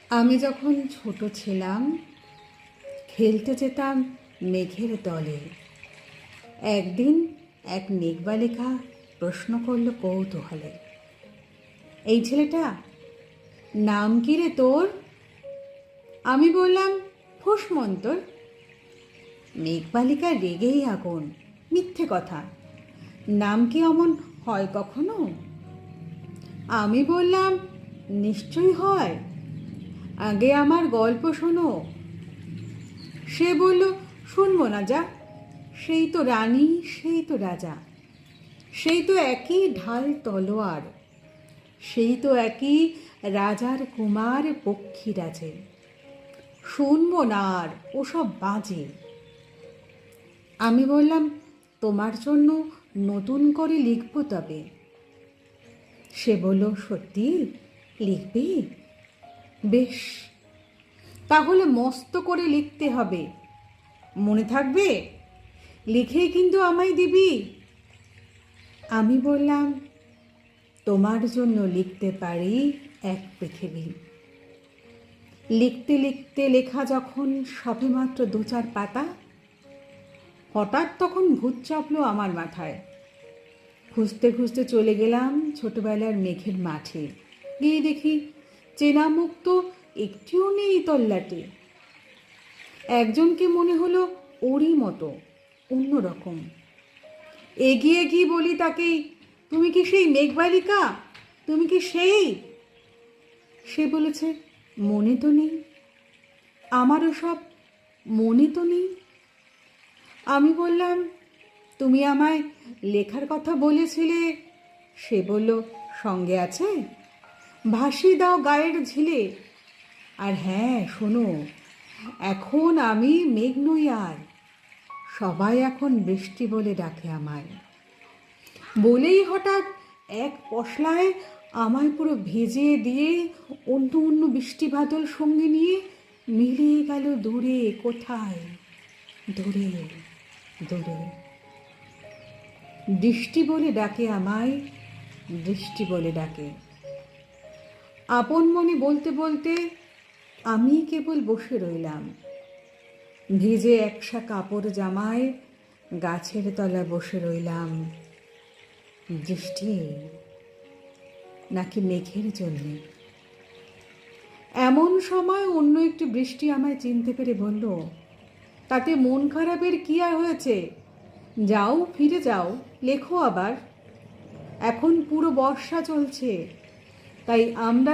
আমি যখন ছোট ছিলাম খেলতে যেতাম মেঘের দলে। একদিন এক মেঘবালিকা প্রশ্ন করল কৌতূহলে, এই ছেলেটা নাম কি রে তোর? আমি বললাম ফুসমন্তর। মেঘবালিকা রেগেই আগুন, মিথ্যে কথা, নাম কি অমন হয় কখনো? আমি বললাম নিশ্চয়ই হয়, আগে আমার গল্প শোনো। সে বলল শুনবো না, যা, সেই তো রানী, সেই তো রাজা, সেই তো একই ঢাল তলোয়ার, সেই তো একই রাজার কুমার পক্ষীরাজে, শুনবো না আর, ওসব বাজে। আমি বললাম তোমার জন্য নতুন করে লিখবো তবে। সে বলল সত্যি লিখবি? বেশ, তাহলে মস্ত করে লিখতে হবে, মনে থাকবে? লিখেই কিন্তু আমায় দিবি। আমি বললাম তোমার জন্য লিখতে পারি এক পৃথিবী। লিখতে লিখতে লেখা যখন সবেমাত্র 2-4 পাতা, হঠাৎ তখন ভূত চাপলো আমার মাথায়। খুঁজতে খুঁজতে চলে গেলাম ছোটবেলার মেঘের মাঠে। গিয়ে দেখি চেনা মুখ তো একটিও নেই তল্লাটে। একজনকে মনে হলো ওরই মতো, অন্যরকম। এগিয়ে গিয়ে বলি তাকেই, তুমি কি সেই মেঘবালিকা? তুমি কি সেই? সে বলেছে মনে তো নেই, আমারও সব মনে তো নেই। আমি বললাম তুমি আমায় লেখার কথা বলেছিলে। সে বলল সঙ্গে আছে, ভাসিয়ে দাও গায়ের ঝিলে। আর হ্যাঁ শোনো, এখন আমি মেঘ নই আর, সবাই এখন বৃষ্টি বলে ডাকে আমায়। বলেই হঠাৎ এক পশলায় আমায় পুরো ভেজিয়ে দিয়ে অন্য অন্য বৃষ্টি বাদল সঙ্গে নিয়ে মিলিয়ে গেল দূরে, কোথায়, দূরে দূরে। বৃষ্টি বলে ডাকে আমায়, বৃষ্টি বলে ডাকে। আপন মনে বলতে বলতে আমি কেবল বসে রইলাম, ভিজে একসা কাপড় জামায় গাছের তলায় বসে রইলাম। বৃষ্টি নাকি মেঘের জন্যে? এমন সময় অন্য একটি বৃষ্টি আমায় চিনতে পেরে বলল, তাতে মন খারাপের কি আর হয়েছে? যাও, ফিরে যাও, লেখো আবার। এখন পুরো বর্ষা চলছে, তাই আমরা